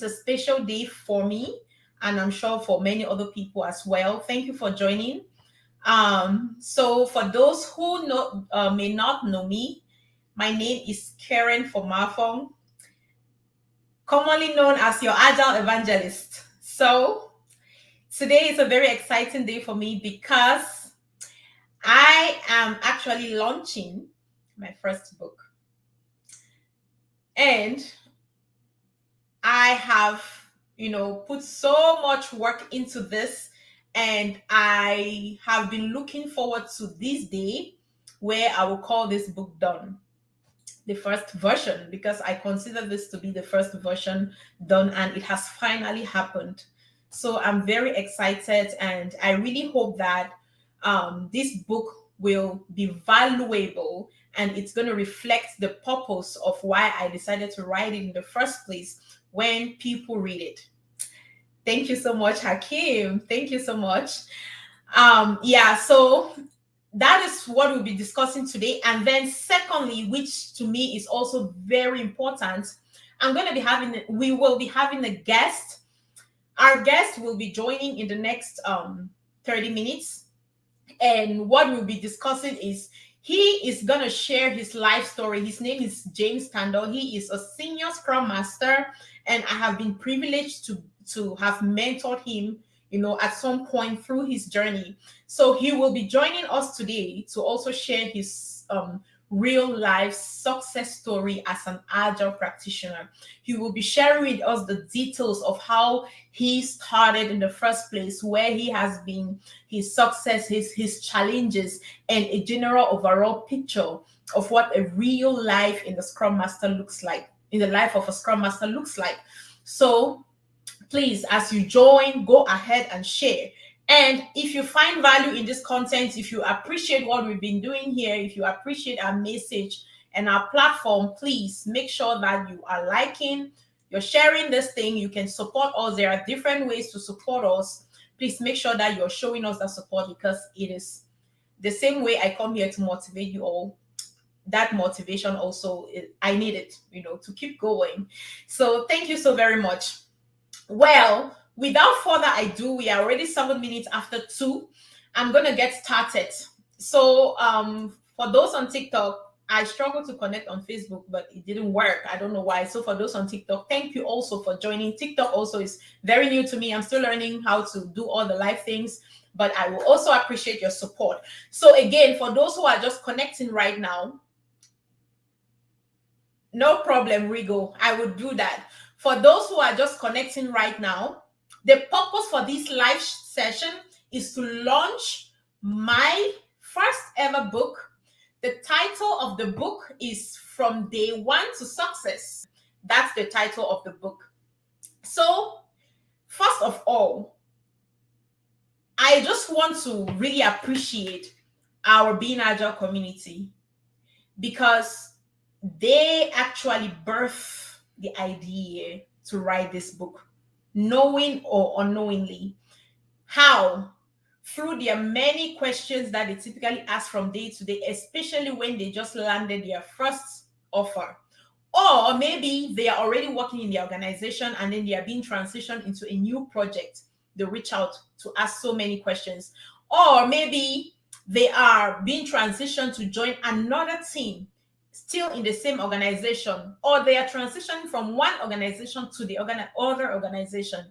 it's a special day for me, and I'm sure for many other people as well. Thank you for joining. So for those who may not know me, my name is Karen Fomafong, commonly known as your Agile Evangelist. So today is a very exciting day for me because I am actually launching my first book. And I have, put so much work into this, and I have been looking forward to this day where I will call this book done, the first version, because I consider this to be the first version done, and it has finally happened. So I'm very excited, and I really hope that this book will be valuable, and it's going to reflect the purpose of why I decided to write it in the first place when people read it. Thank you so much, Hakeem. Thank you so much. So that is what we'll be discussing today. And then secondly, which to me is also very important, we will be having a guest. Our guest will be joining in the next 30 minutes. And what we'll be discussing is he is going to share his life story. His name is James Tandor. He is a senior Scrum Master, and I have been privileged to have mentored him, at some point through his journey. So he will be joining us today to also share his real life success story as an Agile practitioner. He will be sharing with us the details of how he started in the first place, where he has been, his success, his challenges, and a general overall picture of what a real life in the Scrum Master looks like, in the life of a Scrum Master looks like. So please, as you join, go ahead and share. And if you find value in this content, if you appreciate what we've been doing here, if you appreciate our message and our platform, please make sure that you are liking, you're sharing this thing. You can support us. There are different ways to support us. Please make sure that you're showing us that support, because it is the same way I come here to motivate you all. That motivation also, I need it, to keep going. So thank you so very much. Well, without further ado, we are already 7 minutes after 2. I'm going to get started. So for those on TikTok, I struggled to connect on Facebook, but it didn't work. I don't know why. So for those on TikTok, thank you also for joining. TikTok also is very new to me. I'm still learning how to do all the live things, but I will also appreciate your support. So again, for those who are just connecting right now, no problem, Rigo. I would do that. For those who are just connecting right now, the purpose for this live session is to launch my first ever book. The title of the book is From Day One to Success. That's the title of the book. So, first of all, I just want to really appreciate our BeingAgile community, because they actually birthed the idea to write this book, knowing or unknowingly. How? Through their many questions that they typically ask from day to day, especially when they just landed their first offer. Or maybe they are already working in the organization and then they are being transitioned into a new project. They reach out to ask so many questions. Or maybe they are being transitioned to join another team still in the same organization, or they are transitioning from one organization to the other organization.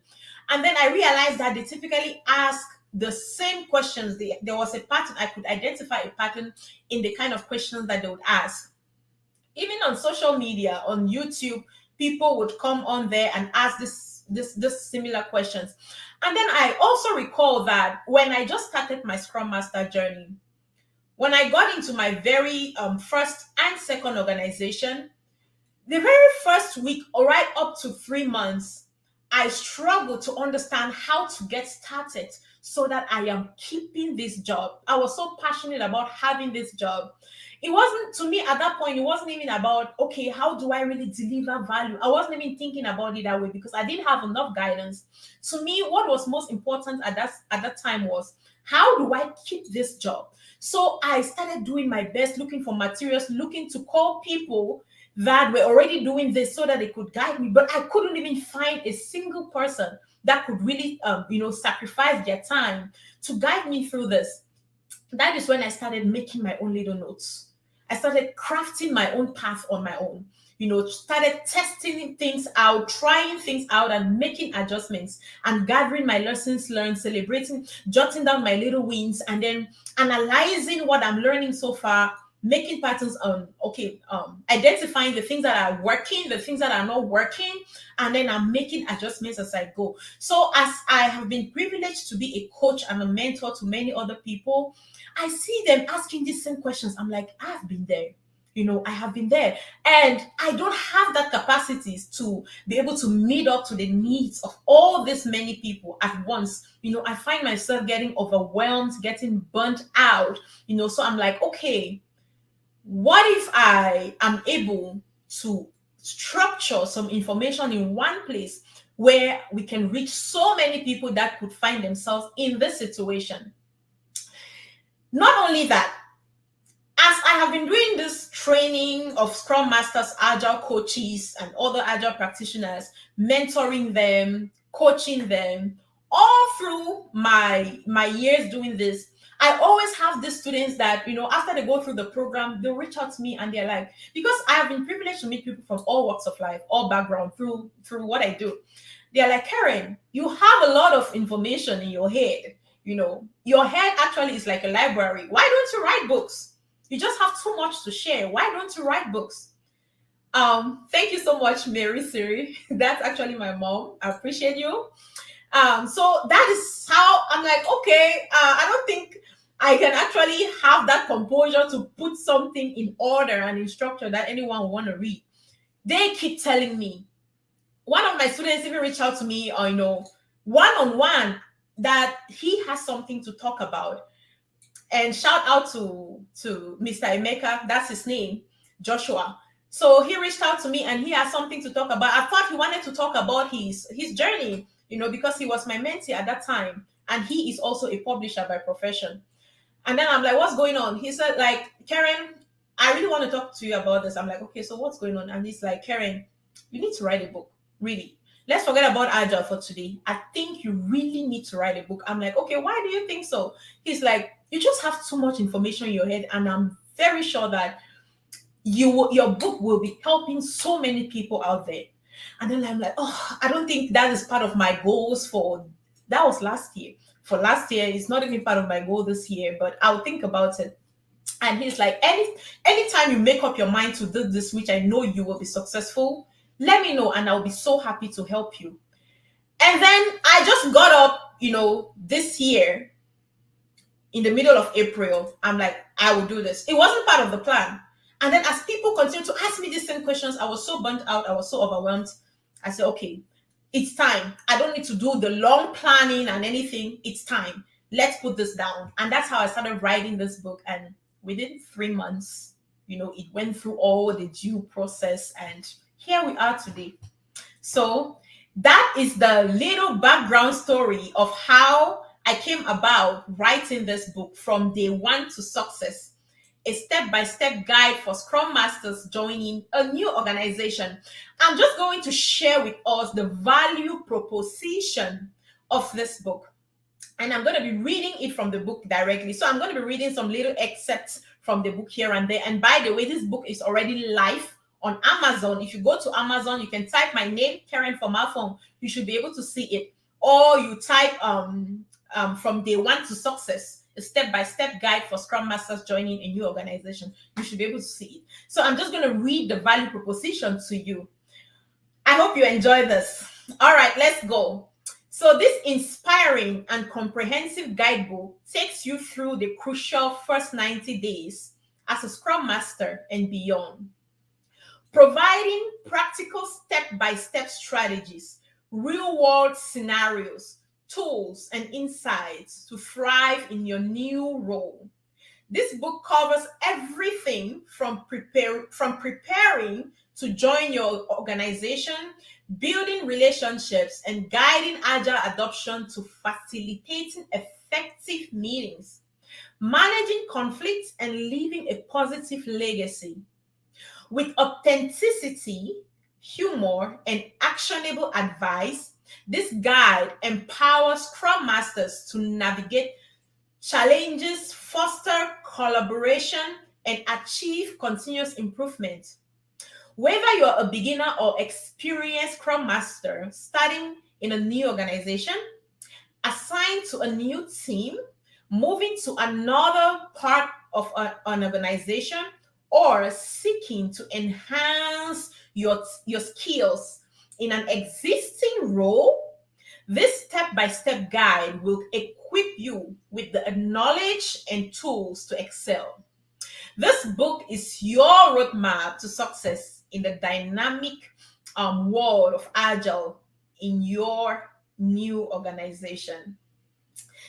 And then I realized that they typically ask the same questions. There was a pattern. I could identify a pattern in the kind of questions that they would ask. Even on social media, on YouTube, people would come on there and ask this similar questions. And then I also recall that when I just started my Scrum Master journey, when I got into my very first and second organization, the very first week, or right up to 3 months, I struggled to understand how to get started so that I am keeping this job. I was so passionate about having this job. It wasn't, to me at that point, it wasn't even about, okay, how do I really deliver value? I wasn't even thinking about it that way because I didn't have enough guidance. To me, what was most important at that time was, how do I keep this job? So I started doing my best, looking for materials, looking to call people that were already doing this so that they could guide me, but I couldn't even find a single person that could really, sacrifice their time to guide me through this. That is when I started making my own little notes. I started crafting my own path on my own. Started testing things out, trying things out, and making adjustments and gathering my lessons learned, celebrating, jotting down my little wins, and then analyzing what I'm learning so far, making patterns on, identifying the things that are working, the things that are not working, and then I'm making adjustments as I go. So, as I have been privileged to be a coach and a mentor to many other people, I see them asking these same questions. I'm like, I've been there. I have been there. And I don't have that capacities to be able to meet up to the needs of all this many people at once. I find myself getting overwhelmed, getting burnt out. So I'm like, okay, what if I am able to structure some information in one place where we can reach so many people that could find themselves in this situation? Not only that, as I have been doing this training of Scrum Masters, Agile coaches, and other Agile practitioners, mentoring them, coaching them, all through my years doing this, I always have these students that, after they go through the program, they'll reach out to me and they're like, because I have been privileged to meet people from all walks of life, all background through what I do. They're like, Karen, you have a lot of information in your head. Your head actually is like a library. Why don't you write books? You just have too much to share. Why don't you write books? Thank you so much, Mary Siri. That's actually my mom. I appreciate you. So that is how I'm like, okay, I don't think I can actually have that composure to put something in order and in structure that anyone will want to read. They keep telling me. One of my students even reached out to me, one-on-one, that he has something to talk about. And shout out to Mr. Emeka, that's his name, Joshua. So he reached out to me and he has something to talk about. I thought he wanted to talk about his journey, because he was my mentee at that time. And he is also a publisher by profession. And then I'm like, what's going on? He said, like, Karen, I really want to talk to you about this. I'm like, okay, so what's going on? And he's like, Karen, you need to write a book, really. Let's forget about Agile for today. I think you really need to write a book. I'm like, okay, why do you think so? He's like, you just have too much information in your head, and I'm very sure that your book will be helping so many people out there. And then I'm like, oh, I don't think that is part of my goals that was last year. For last year, it's not even part of my goal this year, but I'll think about it. And he's like, anytime you make up your mind to do this, which I know you will be successful, let me know and I'll be so happy to help you. And then I just got up, this year in the middle of April. I'm like, I will do this. It wasn't part of the plan. And then as people continue to ask me the same questions, I was so burnt out. I was so overwhelmed. I said, okay, it's time. I don't need to do the long planning and anything. It's time. Let's put this down. And that's how I started writing this book. And within 3 months, it went through all the due process. And here we are today. So that is the little background story of how I came about writing this book, From Day One to Success, a step-by-step guide for Scrum Masters joining a new organization. I'm just going to share with us the value proposition of this book. And I'm going to be reading it from the book directly. So I'm going to be reading some little excerpts from the book here and there. And by the way, this book is already live on Amazon. If you go to Amazon, you can type my name, Karen from our phone. You should be able to see it. Or you type From Day One to Success, a step-by-step guide for Scrum Masters joining a new organization. You should be able to see it. So I'm just going to read the value proposition to you. I hope you enjoy this. All right, let's go. So this inspiring and comprehensive guidebook takes you through the crucial first 90 days as a Scrum Master and beyond, providing practical step-by-step strategies, real-world scenarios, tools, and insights to thrive in your new role. This book covers everything from preparing to join your organization, building relationships, and guiding agile adoption to facilitating effective meetings, managing conflicts, and leaving a positive legacy. With authenticity, humor, and actionable advice, this guide empowers Scrum Masters to navigate challenges, foster collaboration, and achieve continuous improvement. Whether you're a beginner or experienced Scrum Master starting in a new organization, assigned to a new team, moving to another part of an organization, or seeking to enhance your skills in an existing role, this step by step guide will equip you with the knowledge and tools to excel. This book is your roadmap to success in the dynamic world of Agile in your new organization.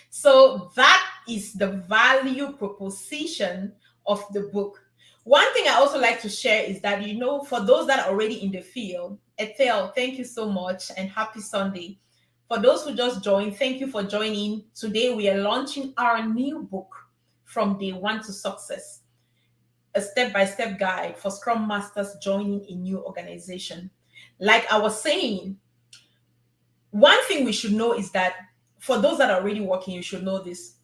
So that is the value proposition of the book. One thing I also like to share is that, for those that are already in the field, Ethel, thank you so much and happy Sunday. For those who just joined, thank you for joining. Today we are launching our new book, From Day One to Success, a step-by-step guide for Scrum Masters joining a new organization. Like I was saying, one thing we should know is that for those that are already working, you should know this.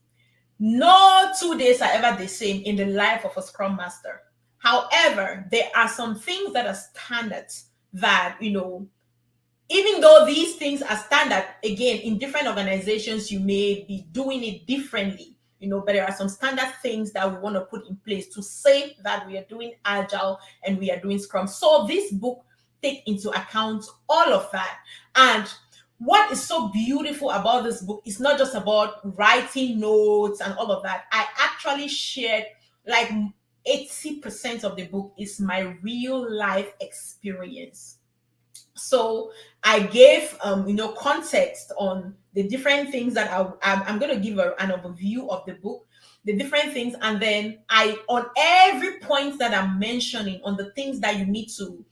No 2 days are ever the same in the life of a Scrum Master. However, there are some things that are standards that, even though these things are standard, again, in different organizations, you may be doing it differently, but there are some standard things that we want to put in place to say that we are doing Agile and we are doing Scrum. So this book takes into account all of that. And what is so beautiful about this book is not just about writing notes and all of that. I actually shared like 80% of the book is my real life experience. So I gave context on the different things that I'm going to give an overview of the book, the different things, and then I on every point that I'm mentioning on the things that you need to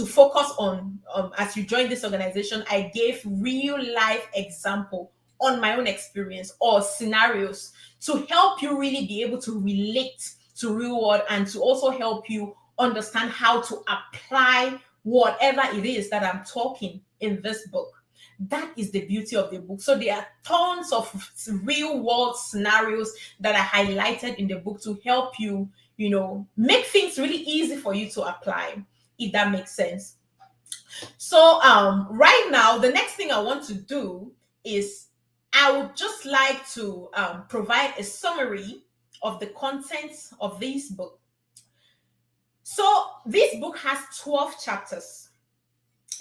focus on as you join this organization, I gave real life example on my own experience or scenarios to help you really be able to relate to real world and to also help you understand how to apply whatever it is that I'm talking in this book. That is the beauty of the book. So there are tons of real world scenarios that are highlighted in the book to help you, make things really easy for you to apply, if that makes sense. So right now, the next thing I want to do is I would just like to provide a summary of the contents of this book. So this book has 12 chapters.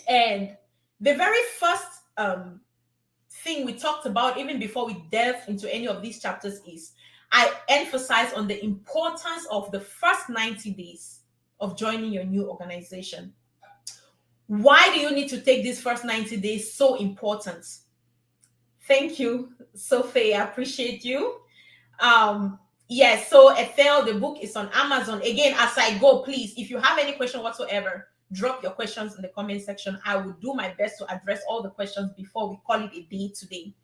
And the very first thing we talked about, even before we delve into any of these chapters, is I emphasize on the importance of the first 90 days of joining your new organization. Why do you need to take these first 90 days so important? Thank you, Sophie. I appreciate you. Yes, so Ethel, the book is on Amazon. Again, as I go, please, if you have any question whatsoever, drop your questions in the comment section. I will do my best to address all the questions before we call it a day today.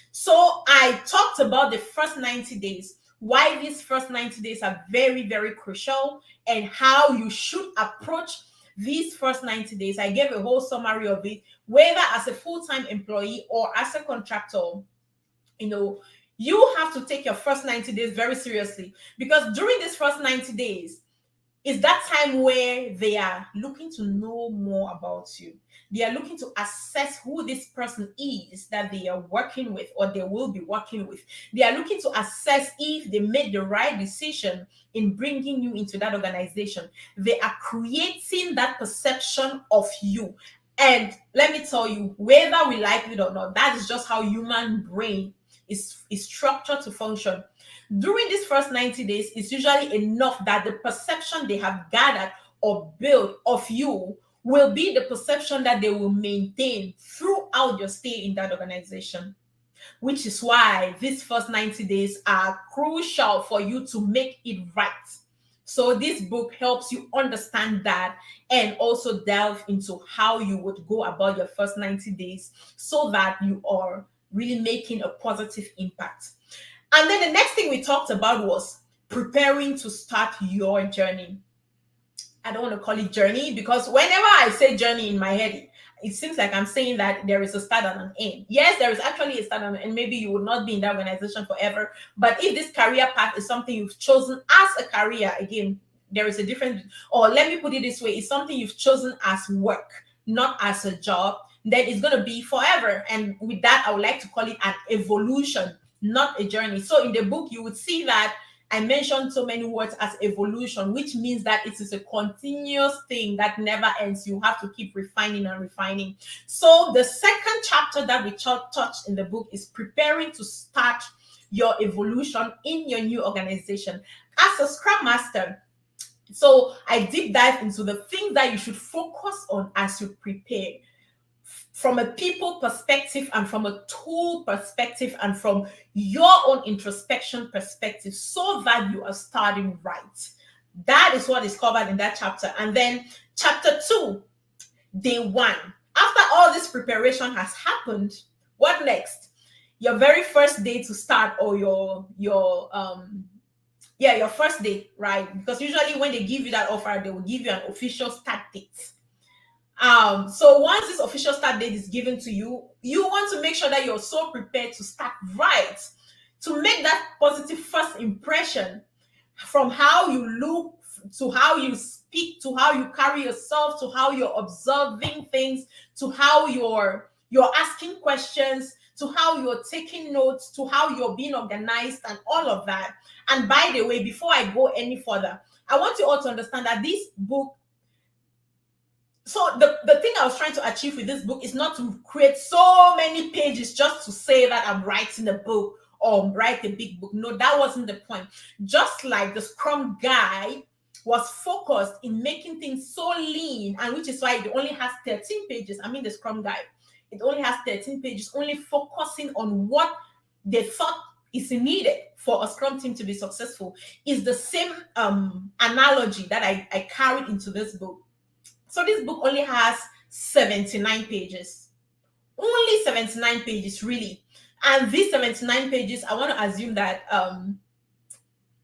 So I talked about the first 90 days, why these first 90 days are very, very crucial, and how you should approach these first 90 days. I gave a whole summary of it, whether as a full-time employee or as a contractor. You have to take your first 90 days very seriously, because during these first 90 days is that time where they are looking to know more about you. They are looking to assess who this person is that they are working with or they will be working with. They are looking to assess if they made the right decision in bringing you into that organization. They are creating that perception of you. And let me tell you, whether we like it or not, that is just how human brain is structured to function. During these first 90 days, it's usually enough that the perception they have gathered or built of you will be the perception that they will maintain throughout your stay in that organization, which is why these first 90 days are crucial for you to make it right. So this book helps you understand that and also delve into how you would go about your first 90 days so that you are really making a positive impact. And then the next thing we talked about was preparing to start your journey. I don't want to call it journey, because whenever I say journey in my head, it seems like I'm saying that there is a start and an end. Yes, there is actually a start and an end. Maybe you will not be in that organization forever. But if this career path is something you've chosen as a career, again, there is a difference. Or let me put it this way, it's something you've chosen as work, not as a job, then it's going to be forever. And with that, I would like to call it an evolution, not a journey. So in the book, you would see that I mentioned so many words as evolution, which means that it is a continuous thing that never ends. You have to keep refining and refining. So the second chapter that we touched in the book is preparing to start your evolution in your new organization. As a Scrum Master, so I deep dive into the things that you should focus on as you prepare, from a people perspective and from a tool perspective and from your own introspection perspective, so that you are starting right. That is what is covered in that chapter. And then chapter 2, day 1. After all this preparation has happened, what next? Your very first day to start, or your first day, right? Because usually when they give you that offer, they will give you an official start date. So once this official start date is given to you, you want to make sure that you're so prepared to start right, to make that positive first impression, from how you look to how you speak, to how you carry yourself, to how you're observing things, to how you're asking questions, to how you're taking notes, to how you're being organized, and all of that. And by the way, before I go any further, I want you all to understand that this book, so the thing I was trying to achieve with this book is not to create so many pages just to say that I'm writing a book or write a big book. No, that wasn't the point. Just like the Scrum guide was focused in making things so lean, and which is why it only has 13 pages. I mean, the Scrum guide, it only has 13 pages, only focusing on what they thought is needed for a Scrum team to be successful. Is the same analogy that I carried into this book. So this book only has 79 pages. Only 79 pages, really. And these 79 pages, I want to assume that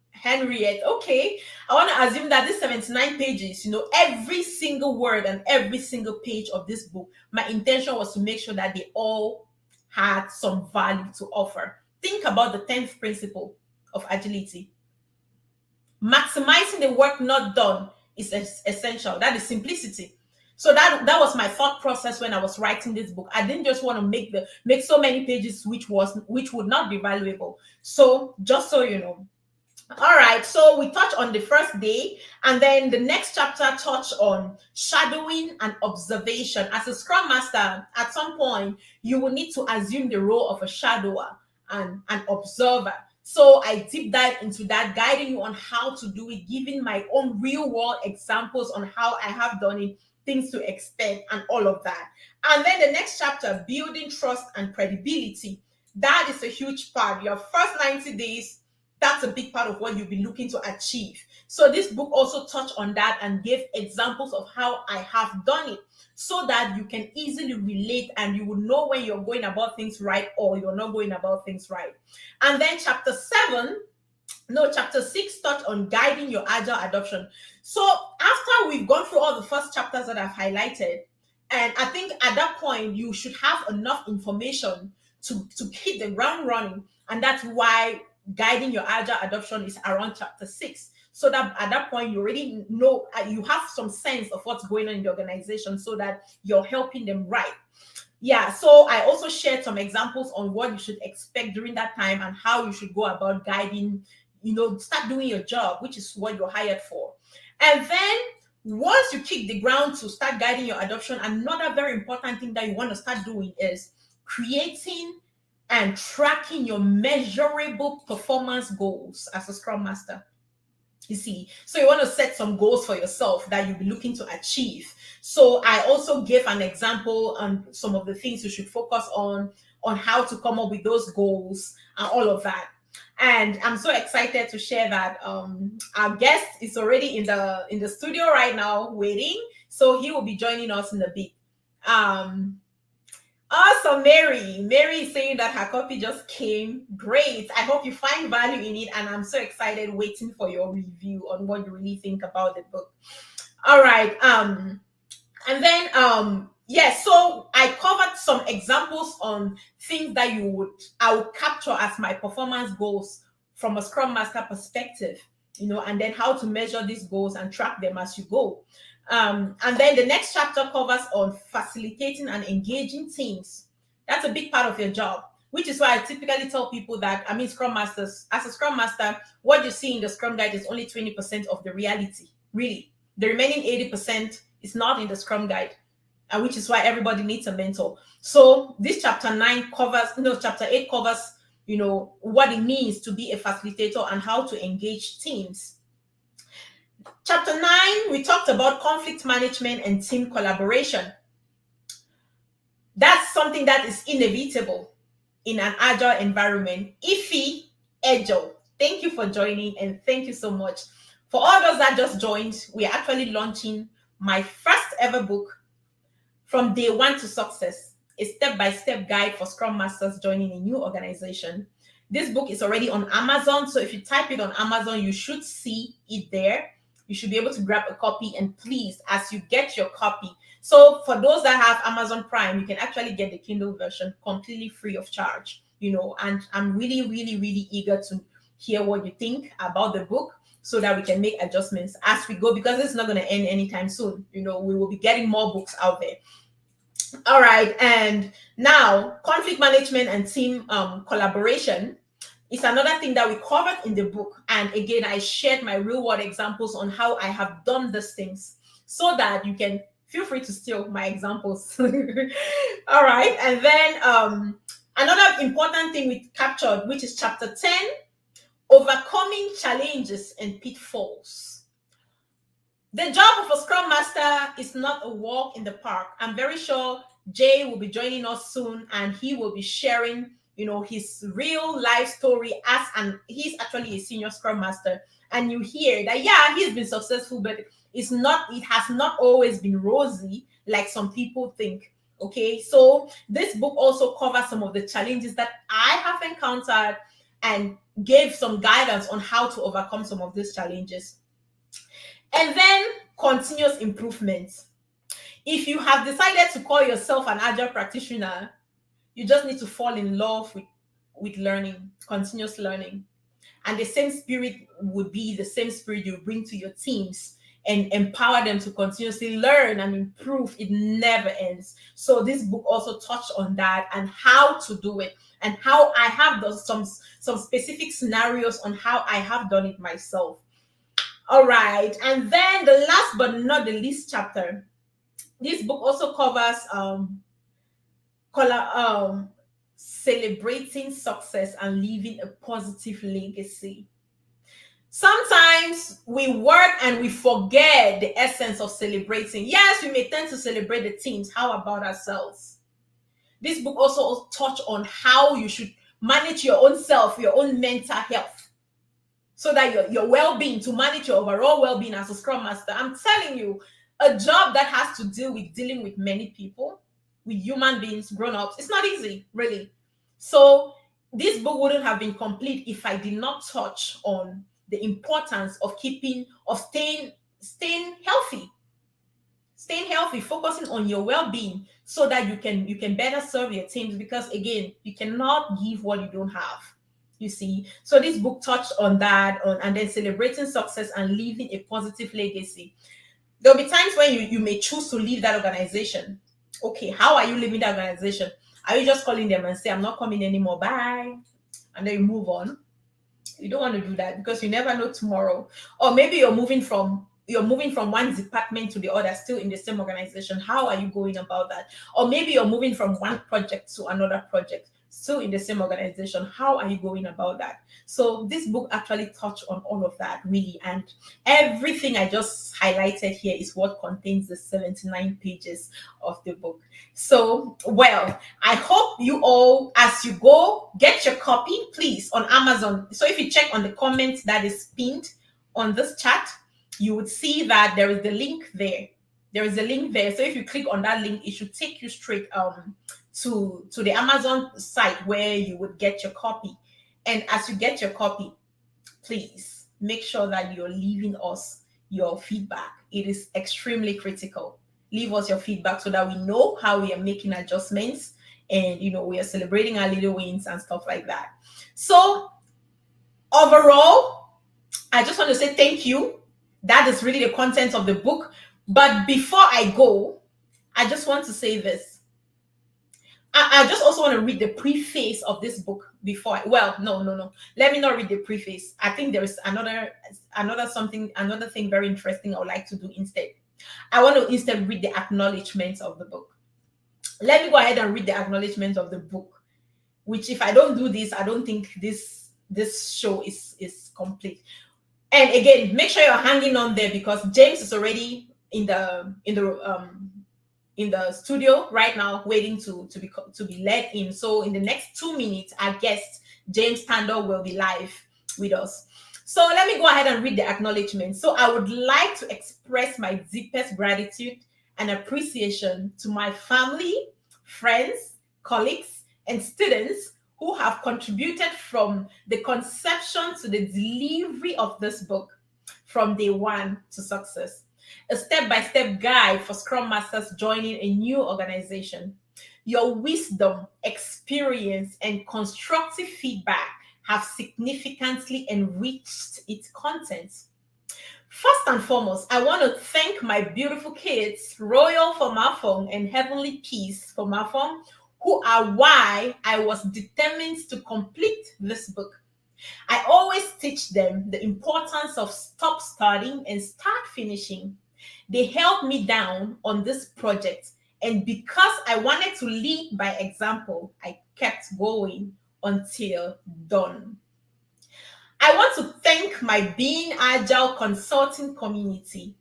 Henriette, okay, I want to assume that these 79 pages, every single word and every single page of this book, my intention was to make sure that they all had some value to offer. Think about the 10th principle of agility. Maximizing the work not done is essential. That is simplicity. So that was my thought process when I was writing this book. I didn't just want to make so many pages which would not be valuable. So just so you know. All right, so we touched on the first day, and then the next chapter touched on shadowing and observation. As a Scrum Master, at some point, you will need to assume the role of a shadower and an observer. So I deep dive into that, guiding you on how to do it, giving my own real world examples on how I have done it, things to expect, and all of that. And then the next chapter, building trust and credibility. That is a huge part. Your first 90 days, that's a big part of what you'll be looking to achieve. So this book also touched on that and gave examples of how I have done it, so that you can easily relate and you will know when you're going about things right or you're not going about things right. And then chapter 6 touched on guiding your agile adoption. So after we've gone through all the first chapters that I've highlighted, and I think at that point you should have enough information to hit the ground running. And that's why guiding your agile adoption is around chapter 6. So that at that point, you already know, you have some sense of what's going on in the organization, so that you're helping them right. Yeah, so I also shared some examples on what you should expect during that time and how you should go about guiding, start doing your job, which is what you're hired for. And then once you kick the ground to start guiding your adoption, another very important thing that you want to start doing is creating and tracking your measurable performance goals as a Scrum Master. You see, so you want to set some goals for yourself that you'll be looking to achieve. So I also gave an example on some of the things you should focus on how to come up with those goals and all of that. And I'm so excited to share that our guest is already in the studio right now waiting. So he will be joining us in a bit. Awesome, Mary. Mary is saying that her copy just came. Great. I hope you find value in it. And I'm so excited waiting for your review on what you really think about the book. All right. And then yes, so I covered some examples on things that I would capture as my performance goals from a Scrum Master perspective, and then how to measure these goals and track them as you go. And then the next chapter covers on facilitating and engaging teams. That's a big part of your job, which is why I typically tell people that, I mean, Scrum Masters, as a Scrum Master, what you see in the Scrum Guide is only 20% of the reality, really. The remaining 80% is not in the Scrum Guide, and which is why everybody needs a mentor. So this chapter 8 covers, what it means to be a facilitator and how to engage teams. Chapter 9, we talked about conflict management and team collaboration. That's something that is inevitable in an agile environment. Ify, Agile, thank you for joining, and thank you so much. For all those that just joined, we are actually launching my first ever book, From Day One to Success, a step-by-step guide for Scrum Masters joining a new organization. This book is already on Amazon, so if you type it on Amazon, you should see it there. You should be able to grab a copy, and please, as you get your copy, so for those that have Amazon Prime, you can actually get the Kindle version completely free of charge, and I'm really, really, really eager to hear what you think about the book so that we can make adjustments as we go, because it's not going to end anytime soon. We will be getting more books out there. All right, and now conflict management and team collaboration is another thing that we covered in the book. And again, I shared my real world examples on how I have done these things so that you can feel free to steal my examples. All right, and then another important thing we captured, which is chapter 10, overcoming challenges and pitfalls. The job of a Scrum Master is not a walk in the park. I'm very sure Jay will be joining us soon, and he will be sharing, his real life story he's actually a senior Scrum Master. And you hear that, yeah, he's been successful, but it has not always been rosy like some people think. Okay, so this book also covers some of the challenges that I have encountered and gave some guidance on how to overcome some of these challenges. And then continuous improvement. If you have decided to call yourself an agile practitioner, you just need to fall in love with learning, continuous learning. And the same spirit would be the same spirit you bring to your teams and empower them to continuously learn and improve. It never ends. So this book also touched on that and how to do it, and how I have done some specific scenarios on how I have done it myself. All right, and then the last but not the least chapter, this book also covers celebrating success and leaving a positive legacy. Sometimes we work and we forget the essence of celebrating. Yes, we may tend to celebrate the teams. How about ourselves? This book also touches on how you should manage your own self, your own mental health, so that your well-being, to manage your overall well-being as a Scrum Master. I'm telling you, a job that has to deal with dealing with many people, with human beings, grown-ups, it's not easy, really. So this book wouldn't have been complete if I did not touch on the importance of staying healthy, focusing on your well-being so that you can better serve your teams, because again, you cannot give what you don't have. You see, so this book touched on that, and then celebrating success and leaving a positive legacy. There'll be times when you may choose to leave that organization. Okay, how are you leaving that organization? Are you just calling them and say, I'm not coming anymore, bye, and then you move on? You don't want to do that, because you never know tomorrow. Or maybe you're moving from one department to the other, still in the same organization. How are you going about that? Or maybe you're moving from one project to another project, still in the same organization. How are you going about that? So this book actually touched on all of that, really. And everything I just highlighted here is what contains the 79 pages of the book. So, well, I hope you all, as you go, get your copy, please, on Amazon. So if you check on the comment that is pinned on this chat, you would see that there is the link there. There is a link there. So if you click on that link, it should take you straight to the Amazon site where you would get your copy. And as you get your copy, please make sure that you're leaving us your feedback. It is extremely critical. Leave us your feedback so that we know how we are making adjustments, and we are celebrating our little wins and stuff like that. So overall, I just want to say thank you. That is really the content of the book. But before I go, I just want to say this. I just also want to read the preface of this book before well, no. Let me not read the preface. I think there is another thing very interesting I would like to do instead. I want to instead read the acknowledgement of the book. Let me go ahead and read the acknowledgement of the book, which if I don't do this, I don't think this show is complete. And again, make sure you're hanging on there because James is already in the studio right now, waiting to be let in. So in the next 2 minutes, our guest James Tandor will be live with us. So let me go ahead and read the acknowledgement. So I would like to express my deepest gratitude and appreciation to my family, friends, colleagues, and students who have contributed from the conception to the delivery of this book from day one to success. A step-by-step guide for Scrum Masters joining a new organization. Your wisdom, experience, and constructive feedback have significantly enriched its content. First and foremost, I want to thank my beautiful kids, Royal for Mafong and Heavenly Peace for Mafong, who are why I was determined to complete this book. I always teach them the importance of stop starting and start finishing. They held me down on this project, and because I wanted to lead by example, I kept going until done. I want to thank my BeingAgile consulting community,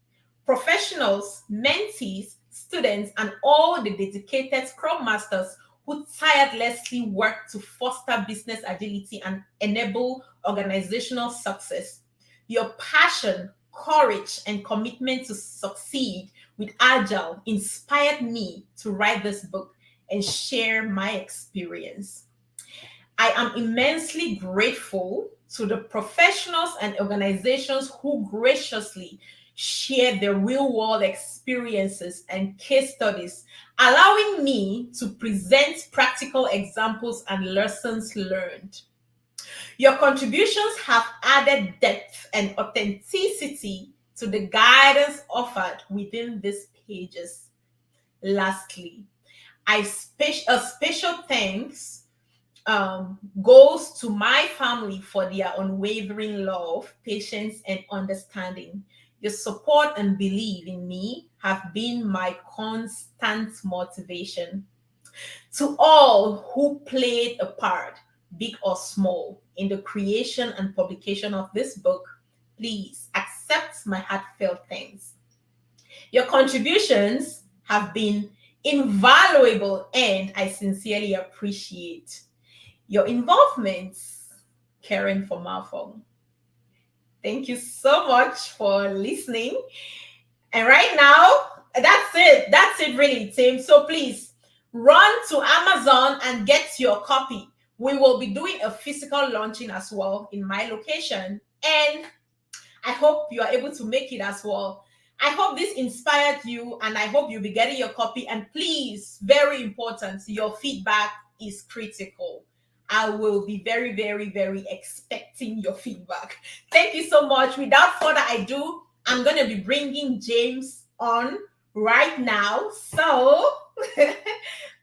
professionals, mentees, students, and all the dedicated Scrum Masters who tirelessly work to foster business agility and enable organizational success. Your passion, courage, and commitment to succeed with Agile inspired me to write this book and share my experience. I am immensely grateful to the professionals and organizations who graciously share their real world experiences and case studies, allowing me to present practical examples and lessons learned. Your contributions have added depth and authenticity to the guidance offered within these pages. Lastly, a special thanks goes to my family for their unwavering love, patience, and understanding. Your support and belief in me have been my constant motivation. To all who played a part, big or small, in the creation and publication of this book, please accept my heartfelt thanks. Your contributions have been invaluable, and I sincerely appreciate your involvement, caring for Malcolm. Thank you so much for listening. And right now, that's it. That's it, really, Tim. So please run to Amazon and get your copy. We will be doing a physical launching as well in my location. And I hope you are able to make it as well. I hope this inspired you, and I hope you'll be getting your copy. And please, very important, your feedback is critical. I will be very, very, very expecting your feedback. Thank you so much. Without further ado, I'm going to be bringing James on right now. So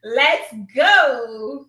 let's go.